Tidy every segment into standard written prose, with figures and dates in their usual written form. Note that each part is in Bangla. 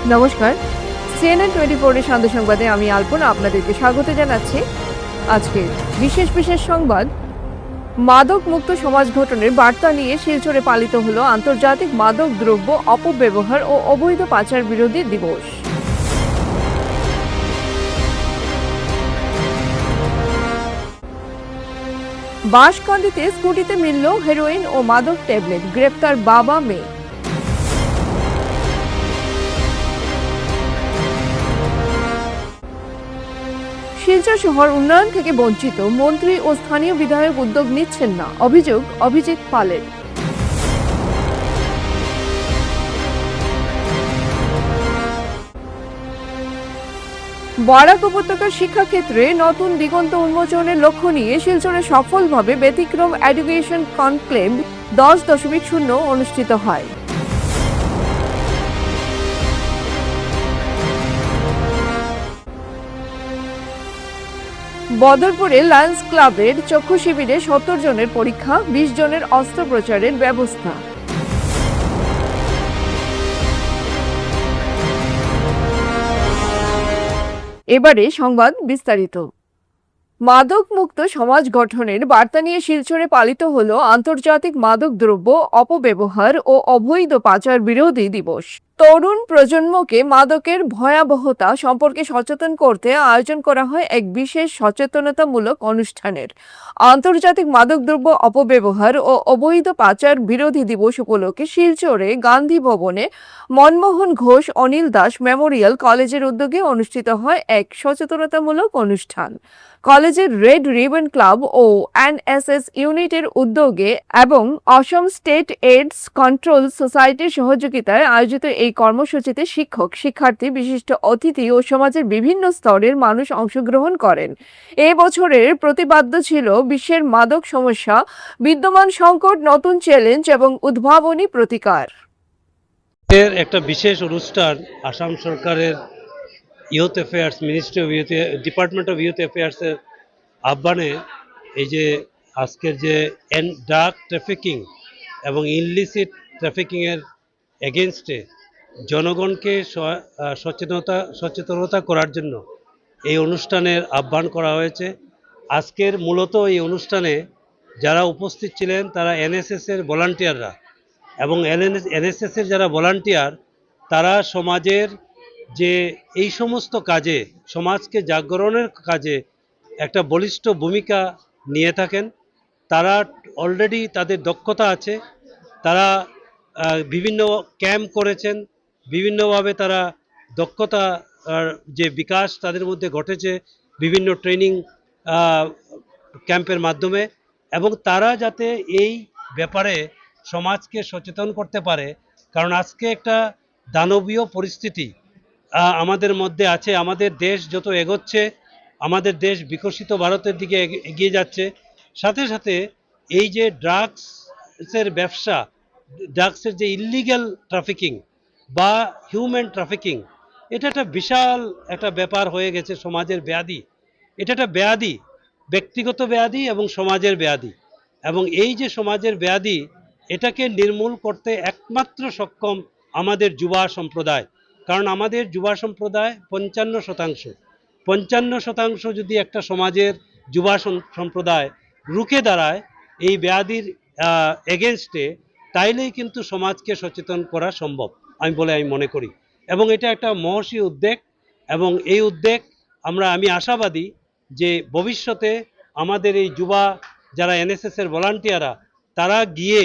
নমস্কার, CNN 24 এর শান্ত সংবাদে আমি আলপনা আপনাদেরকে স্বাগত জানাচ্ছি। আজকে বিশেষ সংবাদ, মাদক মুক্ত সমাজ গঠনের বার্তা নিয়ে শিলচরে পালিত হলো আন্তর্জাতিক মাদক দ্রব্য অপব্যবহার ও অবৈধ পাচার বিরোধী দিবস। বাঁশকান্দিতে স্কুটিতে মিলল হেরোইন ও মাদক ট্যাবলেট, গ্রেপ্তার বাবা মেয়ে। শিলচর শহর উন্নয়ন থেকে বঞ্চিত, মন্ত্রী ও স্থানীয় বিধায়ক উদ্যোগ নিচ্ছেন না, অভিযোগ অভিজিৎ পালের। বরাক উপত্যকার শিক্ষাক্ষেত্রে নতুন দিগন্ত উন্মোচনের লক্ষ্য নিয়ে শিলচরে সফলভাবে ব্যতিক্রম এডুকেশন কনক্লেভ 10.0 অনুষ্ঠিত হয়। বদরপুরে লায়ন্স ক্লাবের চক্ষু শিবিরে 70 জনের পরীক্ষা, 20 জনের অস্ত্রোপচারের ব্যবস্থা। এবারে সংবাদ বিস্তারিত। মাদক মুক্ত সমাজ গঠনের বার্তা নিয়ে শিলচরে পালিত হলো আন্তর্জাতিক মাদক দ্রব্য অপব্যবহার ও অবৈধ পাচার বিরোধী দিবস। তরুণ প্রজন্মকে মাদকের ভয়াবহতা সম্পর্কে সচেতন করতে আয়োজন করা হয় এক বিশেষ সচেতনতামূলক অনুষ্ঠানের। আন্তর্জাতিক মাদকদ্রব্য অপব্যবহার ও অবৈধ পাচার বিরোধী দিবস উপলক্ষে শিলচরে গান্ধী ভবনে মনমোহন ঘোষ অনিল দাস মেমোরিয়াল কলেজের উদ্যোগে অনুষ্ঠিত হয় এক সচেতনতামূলক অনুষ্ঠান। কলেজের রেড রিবন ক্লাব ও এনএসএস ইউনিটের উদ্যোগে এবং অসম স্টেট এইডস কন্ট্রোল সোসাইটির সহযোগিতায় আয়োজিত এই কর্মসূচিতে শিক্ষক, শিক্ষার্থী, বিশিষ্ট অতিথি ও সমাজের বিভিন্ন স্তরের মানুষ অংশগ্রহণ করেন। এই বছরের প্রতিপাদ্য ছিল বিশ্বের মাদক সমস্যা, বিদ্যমান সংকট, নতুন চ্যালেঞ্জ এবং উদ্ভাবনী প্রতিকার। এর একটা বিশেষ অনুষ্ঠান আসাম সরকারের youth affairs, ministry of youth, department of youth অ্যাফেয়ার্সের আহ্বানে এই যে আজকের যে ড্রাগ ট্রাফিকিং এবং ইনলিসিট ট্রাফিকিংয়ের এগেনস্টে জনগণকে সচেতনতা করার জন্য এই অনুষ্ঠানের আহ্বান করা হয়েছে। আজকের মূলত এই অনুষ্ঠানে যারা উপস্থিত ছিলেন তারা এনএসএসের ভলান্টিয়াররা, এবং এনএসএসের যারা ভলান্টিয়ার তারা সমাজের যে এই সমস্ত কাজে, সমাজকে জাগরণের কাজে একটা বলিষ্ঠ ভূমিকা নিয়ে থাকেন। তারা অলরেডি তাদের দক্ষতা আছে, তারা বিভিন্ন ক্যাম্প করেছেন, বিভিন্নভাবে তারা দক্ষতা যে বিকাশ তাদের মধ্যে ঘটেছে বিভিন্ন ট্রেনিং ক্যাম্পের মাধ্যমে, এবং তারা যাতে এই ব্যাপারে সমাজকে সচেতন করতে পারে। কারণ আজকে একটা দানবীয় পরিস্থিতি আমাদের মধ্যে আছে। আমাদের দেশ যত এগোচ্ছে, আমাদের দেশ বিকশিত ভারতের দিকে এগিয়ে যাচ্ছে, সাথে সাথে এই যে ড্রাগসের ব্যবসা, ড্রাগসের যে ইল্লিগ্যাল ট্রাফিকিং বা হিউম্যান ট্রাফিকিং, এটা একটা বিশাল একটা ব্যাপার হয়ে গেছে, সমাজের ব্যাধি। এটা একটা ব্যাধি, ব্যক্তিগত ব্যাধি এবং সমাজের ব্যাধি, এবং এই যে সমাজের ব্যাধি এটাকে নির্মূল করতে একমাত্র সক্ষম আমাদের যুবা সম্প্রদায়। কারণ আমাদের যুবা সম্প্রদায় 55% যদি একটা সমাজের যুবা সম্প্রদায় রুখে দাঁড়ায় এই ব্যাধির এগেনস্টে, তাইলেই কিন্তু সমাজকে সচেতন করা সম্ভব আমি মনে করি। এবং এটা একটা মহর্ষি উদ্যোগ, এবং এই উদ্যোগ আমি আশাবাদী যে ভবিষ্যতে আমাদের এই যুবা যারা এনএসএসের ভলান্টিয়াররা তারা গিয়ে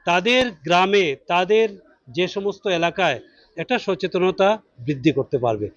তাদের গ্রামে, তাদের যে সমস্ত এলাকায় একটা সচেতনতা বৃদ্ধি করতে পারবে।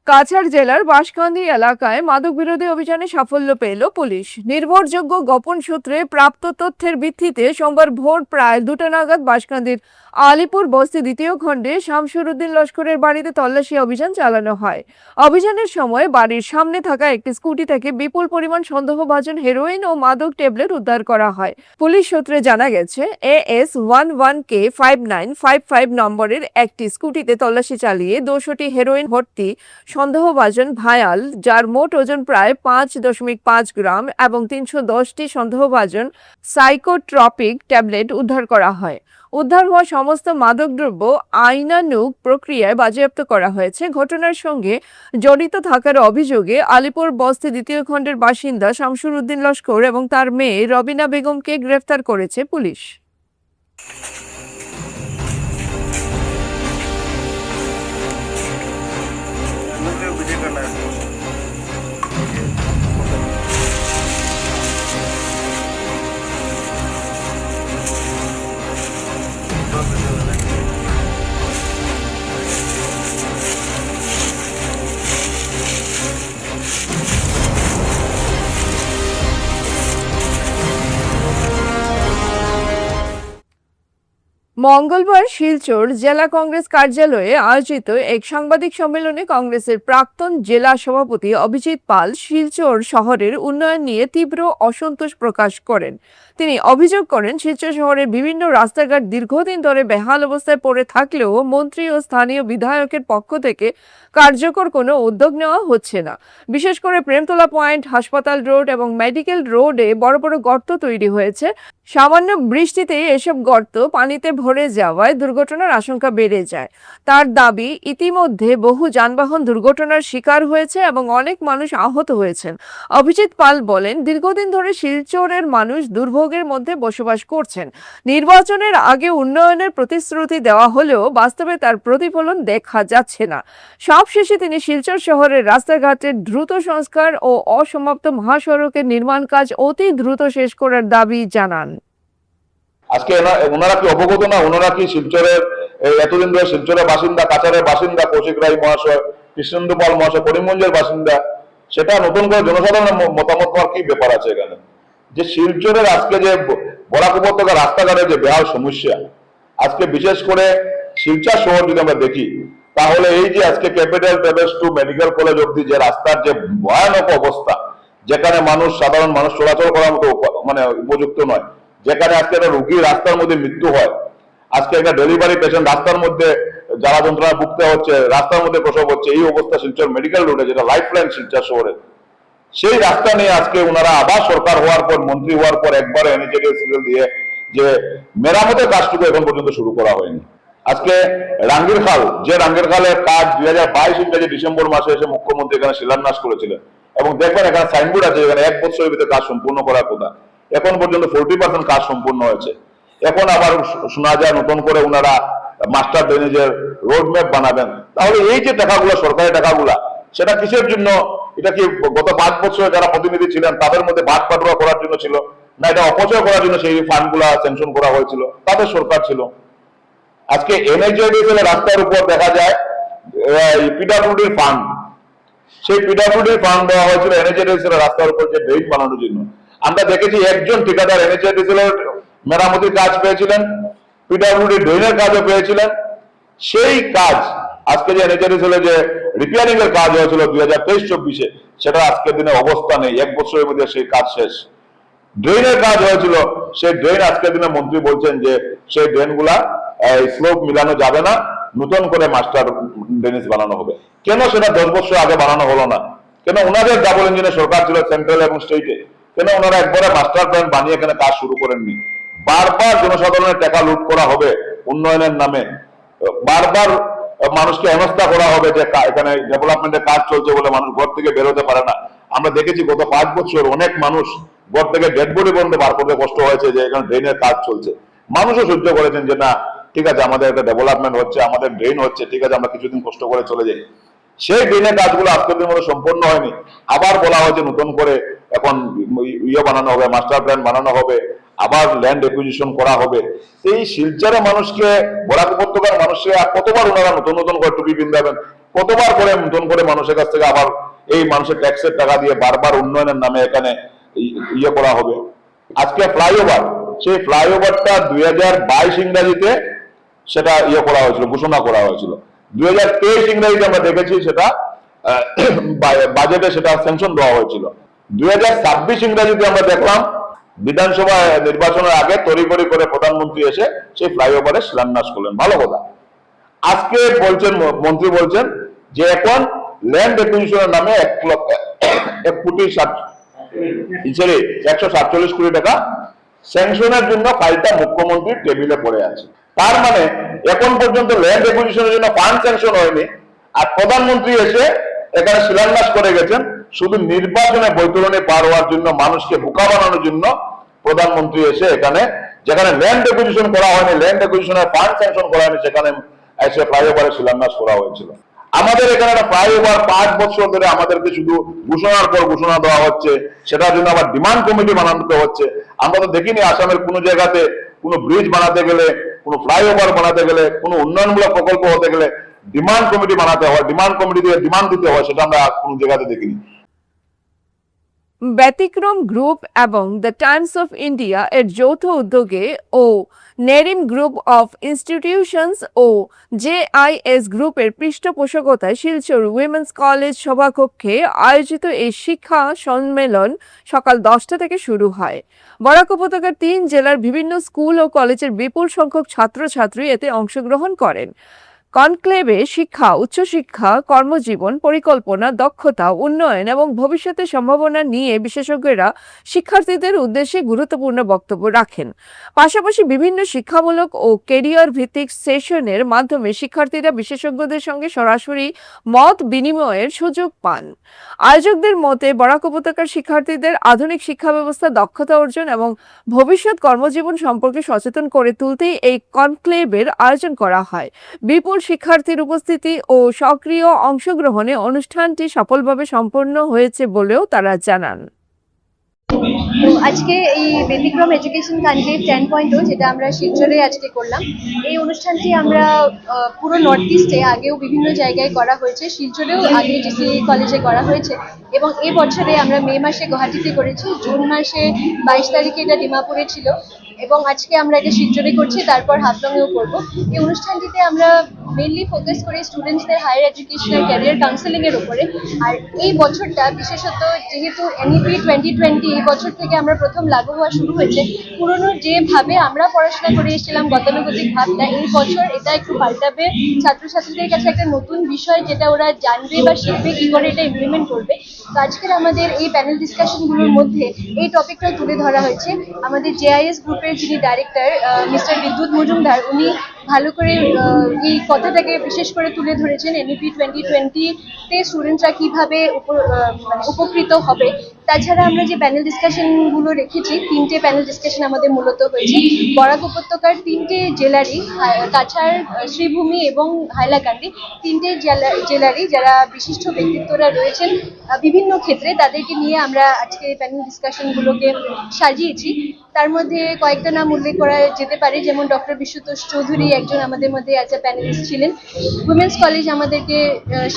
কাছাড় জেলার বাঁশকান্দি এলাকায় মাদক বিরোধী অভিযানে সাফল্য পেল পুলিশ। নির্ভরযোগ্য গোপন সূত্রে প্রাপ্ত তথ্যের ভিত্তিতে সোমবার ভোর প্রায় 2টা নাগাদ বাঁশকান্দির আলিপুর বস্তি 2য় খণ্ডে শামসুর উদ্দিন লস্করের বাড়িতে তল্লাশি অভিযান চালানো হয়। অভিযানের সময় বাড়ির সামনে থাকা একটি স্কুটি থেকে বিপুল পরিমাণ সন্দেহভাজন হেরোইন ও মাদক ট্যাবলেট উদ্ধার করা হয়। পুলিশ সূত্রে জানা গেছে, AS11K5955 নম্বরের একটি স্কুটিতে তল্লাশি চালিয়ে 200টি হেরোইন ভর্তি সন্দেহভাজন ভায়াল, যার মোট ওজন প্রায় 5.5 গ্রাম এবং 310টি সন্দেহভাজন সাইকোট্রপিক ট্যাবলেট উদ্ধার করা হয়। উদ্ধার হওয়া সমস্ত মাদকদ্রব্য আইনানুগ প্রক্রিয়ায় বাজেয়াপ্ত করা হয়েছে। ঘটনার সঙ্গে জড়িত থাকার অভিযোগে আলিপুর বস্তি দ্বিতীয় খণ্ডের বাসিন্দা শামসুর উদ্দিন লস্কর এবং তার মেয়ে রবিনা বেগমকে গ্রেফতার করেছে পুলিশ। মঙ্গলবার শিলচর জেলা কংগ্রেস কার্যালয়ে আয়োজিত এক সাংবাদিক সম্মেলনে কংগ্রেসের প্রাক্তন জেলা সভাপতি অভিজিৎ পাল শিলচর শহরের উন্নয়ন নিয়ে তীব্র অসন্তোষ প্রকাশ করেন। তিনি অভিযোগ করেন, শিলচর শহরের বিভিন্ন রাস্তাঘাট দীর্ঘদিন ধরে বেহাল অবস্থায় পড়ে থাকলেও মন্ত্রী ও স্থানীয় বিধায়কের পক্ষ থেকে কার্যকর কোনো উদ্যোগ নেওয়া হচ্ছে না। বিশেষ করে প্রেমতলা পয়েন্ট, হাসপাতাল রোড এবং মেডিকেল রোডে বড় বড় গর্ত তৈরি হয়েছে। সামান্য বৃষ্টিতেই এসব গর্ত পানিতে ভরে যাওয়ায় দুর্ঘটনার আশঙ্কা বেড়ে যায়। তার দাবি, ইতিমধ্যে বহু যানবাহন দুর্ঘটনার শিকার হয়েছে এবং অনেক মানুষ আহত হয়েছেন। অভিজিৎ পাল বলেন, দীর্ঘদিন ধরে শিলচরের মানুষ দুর্ভোগের মধ্যে বসবাস করছেন। নির্বাচনের আগে উন্নয়নের প্রতিশ্রুতি দেওয়া হলেও বাস্তবে তার প্রতিফলন দেখা যাচ্ছে না। সবশেষে তিনি শিলচর শহরের রাস্তাঘাটের দ্রুত সংস্কার ও অসমাপ্ত মহাসড়কের নির্মাণ কাজ অতি দ্রুত শেষ করার দাবি জানান। আজকে ওনারা কি অবগত না? ওনারা কি শিলচরের এতদিন ধরে শিলচরের বাসিন্দা, কাছাড়ের বাসিন্দা, কৌশিক রায় মহাশয়, কৃষ্ণেন্দু পাল মহাশয় করিমগঞ্জের বাসিন্দা, সেটা নতুন করে জনসাধারণের মতামত হওয়ার কি ব্যাপার আছে এখানে? যে শিলচরের আজকে যে বরাক উপত্যকা রাস্তাঘাটের যে বেহাল সমস্যা, আজকে বিশেষ করে শিলচর শহর যদি আমরা দেখি, তাহলে এই যে আজকে capital travels two medical college অব্দি যে রাস্তার যে ভয়ানক অবস্থা, যেখানে সাধারণ মানুষ চলাচল করার মতো মানে উপযুক্ত নয়, যেখানে আজকে একটা রোগী রাস্তার মধ্যে মৃত্যু হয়, আজকে একটা ডেলিভারি পেশেন্ট রাস্তার মধ্যে জ্বালা যন্ত্রণা ভুগতে হচ্ছে, রাস্তার মধ্যে প্রসব হচ্ছে, এই অবস্থা শিলচর মেডিকেল রোডে, যেটা লাইফ লাইন শিলচর শহরের, সেই রাস্তা নিয়ে আজকে ওনারা আবার সরকার হওয়ার পর, মন্ত্রী হওয়ার পর একবার এনএচএডিএল দিয়ে যে মেরামতের কাজটুকু এখন পর্যন্ত শুরু করা হয়নি। আজকে রাঙ্গির খাল, যে রাঙ্গির খালের কাজ 2022 ইংরেজি ডিসেম্বর মাসে এসে মুখ্যমন্ত্রী এখানে শিলান্যাস করেছিলেন, এবং দেখবেন এখানে সাইনবোর্ড আছে এখানে 1 বছরের ভিতরে কাজ সম্পূর্ণ করার কথা। এখন পর্যন্ত 40% কাজ সম্পূর্ণ হয়েছে। এখন আবার শোনা যায় নতুন করে ওনারা মাস্টার ড্রেনেজের রোড ম্যাপ বানাবেন। তাহলে এই যে টাকাগুলো, সরকারি টাকাগুলা, সেটা কিসের জন্য? এটা কি গত 5 বছরে যারা প্রতিনিধি ছিলেন তাদের মধ্যে ভাগ বাটোয়ারা করার জন্য ছিল, না এটা অপচয় করার জন্য সেই ফান্ডগুলা স্যাংশন করা হয়েছিল? তাদের সরকার ছিল। আজকে এনএচএডিএল রাস্তার উপর দেখা যায় পিডব্লিউডির ফান্ড, সেই পিডব্লিউডির ফান্ড দেওয়া হয়েছিল এনএচএডিএল রাস্তার উপর যে ড্রেন বানানোর জন্য। আমরা দেখেছি একজন ঠিকাদার এনএচএডিএল এর মেরামতির কাজ পেয়েছিলেন, পিডব্লিউডি ড্রেনের কাজও পেয়েছিলেন। সেই কাজ আজকে যে এনএচএডিএল যে রিপেয়ারিং এর কাজ হয়েছিল 2023-24-এ, সেটা আজকের দিনে অবস্থা নেই। 1 বছরের মধ্যে সেই কাজ শেষ। ড্রেনের কাজ হয়েছিল, সেই ড্রেন আজকের দিনে মন্ত্রী বলছেন যে সেই ড্রেনগুলা স্লোপ মিলানো যাবে না, নতুন করে মাস্টার ড্রেনেজ বানানো হবে। কেন সেটা 10 বছর আগে বানানো হলো না? কেন ওনাদের ডাবল ইঞ্জিনের সরকার ছিল সেন্ট্রাল এবং স্টেটে, কেন ওনারা একবারে মাস্টার প্ল্যান বানিয়ে এখানে কাজ শুরু করেননি? বারবার জনসাধারণের টাকা লুট করা হবে উন্নয়নের নামে, বারবার মানুষকে হেনস্থা করা হবে যে এখানে ডেভেলপমেন্টের কাজ চলছে বলে মানুষ ঘর থেকে বেরোতে পারে না। আমরা দেখেছি গত 5 বছর অনেক মানুষ ঘর থেকে ডেড বডি পর্যন্ত বার করতে কষ্ট হয়েছে যে এখানে ড্রেনের কাজ চলছে। মানুষও সহ্য করেছেন যে না ঠিক আছে, আমাদের একটা ডেভেলপমেন্ট হচ্ছে, আমাদের ড্রেন হচ্ছে, ঠিক আছে আমরা কিছুদিন কষ্ট করে চলে যাই। সেই ড্রেনের কাজগুলো আজকের দিনের মধ্যে সম্পূর্ণ হয়নি। আবার বলা হয়েছে নতুন করে এখন বানানো হবে, মাস্টার প্ল্যান বানানো হবে, আবার ল্যান্ড একুইজিশন করা হবে। এই শিলচরের মানুষকে, বরাক উপত্যকার মানুষকে আর কতবার ওনারা নতুন নতুন করে টুপি পিন্ধাবেন? কতবার করে নতুন করে মানুষের কাছ থেকে আবার এই মানুষের ট্যাক্সের টাকা দিয়ে বারবার উন্নয়নের নামে এখানে করা হবে? আজকে ফ্লাইওভার, সেই ফ্লাইওভারটা 2022 ইংরাজিতে সেটা করা হয়েছিল, ঘোষণা করা হয়েছিল। 2023 ইংরাজিতে আমরা দেখেছি সেটা বাজেটে সেটা স্যাংশন দেওয়া হয়েছিল। 2026 ইংরাজিতে আমরা দেখলাম বিধানসভা নির্বাচনের আগে তড়িঘড়ি করে প্রধানমন্ত্রী এসে সেই ফ্লাইওভারে শিলান্যাস করলেন। ভালো কথা। আজকে বলছেন মন্ত্রী বলছেন যে এখন ল্যান্ড একুইজিশনের নামে 147 কোটি টাকা স্যাংশনের জন্য ফাইলটা মুখ্যমন্ত্রীর টেবিলে পড়ে আছে। তার মানে এখন পর্যন্ত ল্যান্ড একুইজিশনের জন্য ফান্ড স্যাংশন হয়নি, আর প্রধানমন্ত্রী এসে এখানে শিলান্যাস করে গেছেন শুধু নির্বাচনে বৈতরণী পার হওয়ার জন্য, মানুষকে বোকা বানানোর জন্য। প্রধানমন্ত্রী এসে এখানে যেখানে ল্যান্ড একুইজিশন করা হয়নি, ল্যান্ড একুইজিশনের ফান্ড স্যাংশন করা হয়নি, সেখানে এসে ফ্লাইওভারের শিলান্যাস করা হয়েছিল। আমাদের এখানে একটা ফ্লাইওভার 5 বছর ধরে আমাদেরকে শুধু ঘোষণার পর ঘোষণা দেওয়া হচ্ছে, সেটার জন্য আবার ডিমান্ড কমিটি বানাতে হচ্ছে। আমরা তো দেখিনি আসামের কোনো জায়গাতে কোনো ব্রিজ বানাতে গেলে, কোনো ফ্লাইওভার বানাতে গেলে, কোনো উন্নয়নমূলক প্রকল্প হতে গেলে ডিমান্ড কমিটি বানাতে হয়, ডিমান্ড কমিটি দিয়ে ডিমান্ড দিতে হয়, সেটা আমরা কোনো জায়গাতে দেখিনি। ব্যতিক্রম গ্রুপ এবং দ্য টাইমস অফ ইন্ডিয়া এর যৌথ উদ্যোগে ও নেরিম গ্রুপ অফ ইনস্টিটিউশনস ও জেআইএস গ্রুপের পৃষ্ঠপোষকতায় শিলচর উইমেন্স কলেজ সভাকক্ষে আয়োজিত এই শিক্ষা সম্মেলন সকাল 10টা থেকে শুরু হয়। বরাক উপত্যকার 3 জেলার বিভিন্ন স্কুল ও কলেজের বিপুল সংখ্যক ছাত্রছাত্রী এতে অংশগ্রহণ করেন। কনক্লেভে শিক্ষা, উচ্চশিক্ষা, কর্মজীবন পরিকল্পনা, দক্ষতা উন্নয়ন এবং ভবিষ্যতের সম্ভাবনা নিয়ে বিশেষজ্ঞরা শিক্ষার্থীদের উদ্দেশ্যে গুরুত্বপূর্ণ বক্তব্য রাখেন। পাশাপাশি বিভিন্ন শিক্ষামূলক ও কেরিয়ার ভিত্তিক সেশনের মাধ্যমে শিক্ষার্থীরা বিশেষজ্ঞদের সঙ্গে সরাসরি মত বিনিময়ের সুযোগ পান। আয়োজকদের মতে বরাক উপত্যকার শিক্ষার্থীদের আধুনিক শিক্ষা ব্যবস্থা, দক্ষতা অর্জন এবং ভবিষ্যৎ কর্মজীবন সম্পর্কে সচেতন করে তুলতেই এই কনক্লেভের আয়োজন করা হয়। বিপুল শিক্ষার্থীর উপস্থিতি ও সক্রিয় অংশগ্রহণে অনুষ্ঠানটি সফলভাবে সম্পন্ন হয়েছে বলেও তারা জানান। তো আজকে এই ব্যতিক্রম এডুকেশন কনক্লেভ 10.0 যেটা আমরা শিলচরে আজকে করলাম, এই অনুষ্ঠানটি আমরা পুরো নর্থ ইস্টে আগেও বিভিন্ন জায়গায় করা হয়েছে, শিলচরেও আগে জিসি কলেজে করা হয়েছে এবং এই বছরে আমরা মে মাসে গুয়াহাটিতে করেছি, জুন মাসে 22 তারিখে এটা ডিমাপুরে ছিল এবং আজকে আমরা এটা শিলচরে করছি, তারপর হাফলংয়েও করব। এই অনুষ্ঠানটিতে আমরা মেইনলি ফোকাস করি স্টুডেন্টসদের হায়ার এডুকেশন আর ক্যারিয়ার কাউন্সেলিং এর উপরে। আর এই বছরটা বিশেষত যেহেতু এনইপি 2020 এই বছর থেকে আমরা প্রথম লাগু হওয়া শুরু হয়েছে, পুরনো যেভাবে আমরা পড়াশোনা করে এসেছিলাম গতানুগতিক ভাবটা, এই বছর এটা একটু পাল্টাবে। ছাত্রছাত্রীদের কাছে একটা নতুন বিষয় যেটা ওরা জানবে বা শিখবে, কি করে এটা ইমপ্লিমেন্ট করবে। তো আজকের আমাদের এই প্যানেল ডিসকাশনগুলোর মধ্যে এই টপিকটাও তুলে ধরা হয়েছে। আমাদের জেআইএস গ্রুপের যিনি ডাইরেক্টর মিস্টার বিদ্যুৎ মজুমদার, উনি ভালো করে এই কথাটাকে বিশেষ করে তুলে ধরেছেন, এনইপি 2020-তে স্টুডেন্টরা কিভাবে উপকৃত হবে। তাছাড়া আমরা যে প্যানেল ডিসকাশনগুলো রেখেছি, 3টে প্যানেল ডিসকাশন আমাদের মূলত হয়েছে বরাক উপত্যকার 3টে জেলারই, কাছাড়, শ্রীভূমি এবং হাইলাকান্দি, 3টে জেলারই যারা বিশিষ্ট ব্যক্তিত্বরা রয়েছেন বিভিন্ন ক্ষেত্রে, তাদেরকে নিয়ে আমরা আজকে প্যানেল ডিসকাশনগুলোকে সাজিয়েছি। তার মধ্যে কয়েকটা নাম উল্লেখ করা যেতে পারে, যেমন ডক্টর বিশ্বতোষ চৌধুরী একজন আমাদের মধ্যে অ্যাজ এ প্যানেলিস্ট ছিলেন। উইমেন্স কলেজ আমাদেরকে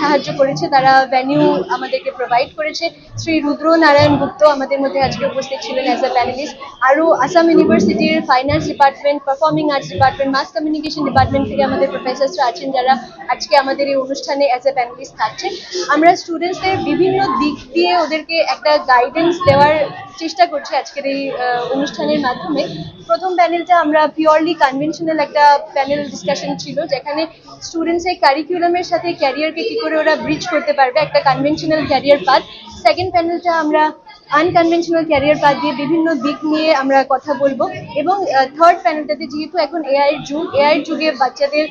সাহায্য করেছে, তারা ভেন্যু আমাদেরকে প্রোভাইড করেছে। শ্রী রুদ্র নারায়ণ গুপ্ত আমাদের মধ্যে আজকে উপস্থিত ছিলেন অ্যাজ এ প্যানেলিস্ট। আরও আসাম ইউনিভার্সিটির finance department, performing arts department, mass communication department থেকে আমাদের প্রফেসরসরা আছেন যারা আজকে আমাদের এই অনুষ্ঠানে অ্যাজ এ প্যানেলিস্ট থাকছেন। আমরা স্টুডেন্টসদের বিভিন্ন দিক দিয়ে ওদেরকে একটা গাইডেন্স দেওয়ার চেষ্টা করছি আজকের এই অনুষ্ঠানের মাধ্যমে। প্রথম প্যানেলটা আমরা পিওরলি কনভেনশনাল একটা প্যানেল ডিসকাশন ছিল, যেখানে স্টুডেন্টসের কারিকুলামের সাথে ক্যারিয়ারকে কি করে ওরা ব্রিজ করতে পারবে, একটা কনভেনশনাল ক্যারিয়ার পাথ। সেকেন্ড প্যানেলটা আমরা আনকনভেনশনাল ক্যারিয়ার পাথ দিয়ে বিভিন্ন দিক নিয়ে আমরা কথা বলবো এবং থার্ড প্যানেলটাতে যেহেতু এখন এআই যুগে বাচ্চাদের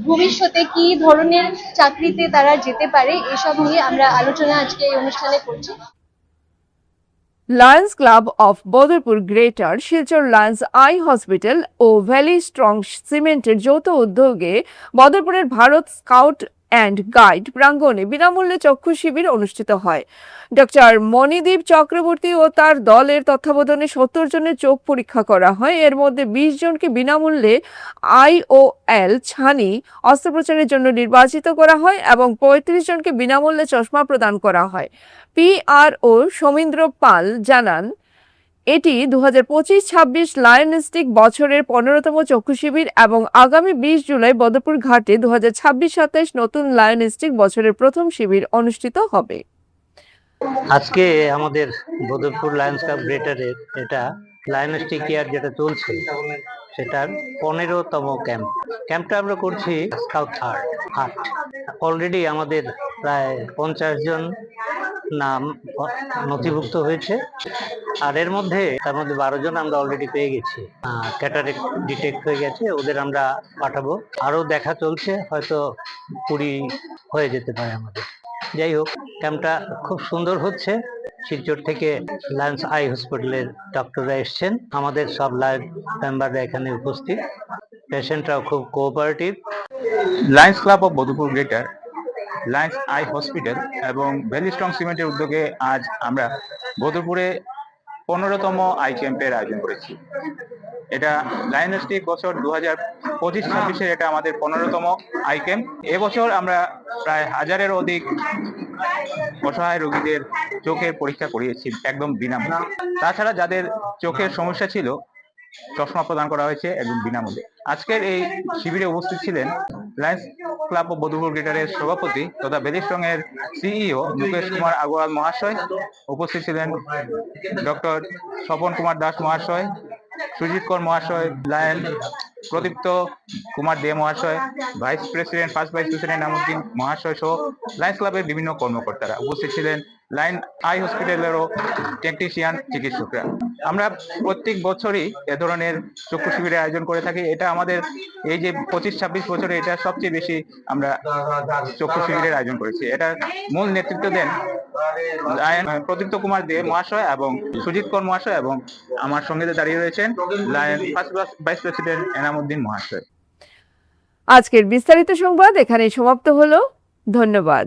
ভবিষ্যতে কি ধরনের চাকরিতে তারা যেতে পারে, এসব নিয়ে আমরা আলোচনা আজকে এই অনুষ্ঠানে করছি। Lions Club of Badarpur Greater, Silchar Lions Eye Hospital ও ভ্যালি স্ট্রং সিমেন্টের যৌথ উদ্যোগে বদরপুরের ভারত স্কাউট অ্যান্ড গাইড প্রাঙ্গণে বিনামূল্যে চক্ষু শিবির অনুষ্ঠিত হয়। ডক্টর মণিদীপ চক্রবর্তী ও তার দলের তত্ত্বাবধানে 70 জনের চোখ পরীক্ষা করা হয়। এর মধ্যে 20 জনকে বিনামূল্যে IOL ছানি অস্ত্রোপচারের জন্য নির্বাচিত করা হয় এবং 35 জনকে বিনামূল্যে চশমা প্রদান করা হয়। PRO সৌমিন্দ্র পাল জানান, এটি 2025-26 লায়নিস্টিক বছরের 15তম চক্ষু শিবির এবং আগামী 20 জুলাই বদরপুর ঘাটে 2026-27 নতুন লায়নিস্টিক বছরের প্রথম শিবির অনুষ্ঠিত হবে। আজকে আমাদের বদরপুর লায়ন্স ক্লাব গ্রেটারের এটা লায়নিস্টিক ইয়ার যেটা চলছে, সেটার 15তম ক্যাম্পটা আমরা করছি স্কাউট হাট। অলরেডি আমাদের প্রায় 50 জন নাম নথিভুক্ত হয়েছে আর এর মধ্যে তার মধ্যে 12 জন আমরা অলরেডি পেয়ে গেছি, ক্যাটারেক্ট ডিটেক্ট হয়ে গেছে, ওদের আমরা পাঠাবো। আরো দেখা চলছে, হয়তো 20 হয়ে যেতে পারে আমাদের। যাই হোক, ক্যাম্পটা খুব সুন্দর হচ্ছে। শিলচর থেকে লায়ন্স আই হসপিটালের ডক্টররা এসছেন, আমাদের সব লাইভ মেম্বাররা এখানে উপস্থিত, পেশেন্টরাও খুব cooperative. Lions Club of Badarpur greater, Lions Eye hospital এবং ভ্যালি স্ট্রং সিমেন্টের উদ্যোগে আজ আমরা বদরপুরে 15তম আই ক্যাম্পের আয়োজন করেছি। এটা লায়নেস্টিক বছর 2025-26-এর এটা আমাদের 15তম আই ক্যাম্প। এবছর আমরা প্রায় 1000-এর অধিক অসহায় রোগীদের চোখের পরীক্ষা করিয়েছি একদম বিনামূল্যে। তাছাড়া যাদের চোখের সমস্যা ছিল, চশমা প্রদান করা হয়েছে একদম বিনামূল্যে। আজকের এই শিবিরে উপস্থিত ছিলেন লায়ন্স ক্লাব অফ বদরপুর গ্রেটারের সভাপতি তথা ভ্যালি স্ট্রং এর সিইও মুকেশ কুমার আগরওয়াল মহাশয়, উপস্থিত ছিলেন ডক্টর স্বপন কুমার দাস মহাশয়, সুজিত কর মহাশয়, লায়ন প্রদীপ্ত কুমার দে মহাশয়, ফার্স্ট ভাইস প্রেসিডেন্ট নামুদ্দিন মহাশয় সহ লায়ন্স ক্লাবের বিভিন্ন কর্মকর্তারা উপস্থিত ছিলেন, লায়ন আই হসপিটালেরও টেকনিশিয়ান চিকিৎসকরা। আমরা প্রত্যেক বছরই এ ধরনের চক্ষু শিবিরের আয়োজন করে থাকি। এটা আমাদের এই যে 25-26 বছরে এটা সবচেয়ে বেশি আমরা চক্ষু শিবিরের আয়োজন করেছি। এটা মূল নেতৃত্ব দেন লায়ন প্রদীপ্ত কুমার দে মহাশয় এবং সুজিত কর মহাশয়, এবং আমার সঙ্গে দাঁড়িয়ে রয়েছেন lion first vice president Enamuddin মহাশয়। আজকের বিস্তারিত সংবাদ এখানেই সমাপ্ত হলো। ধন্যবাদ।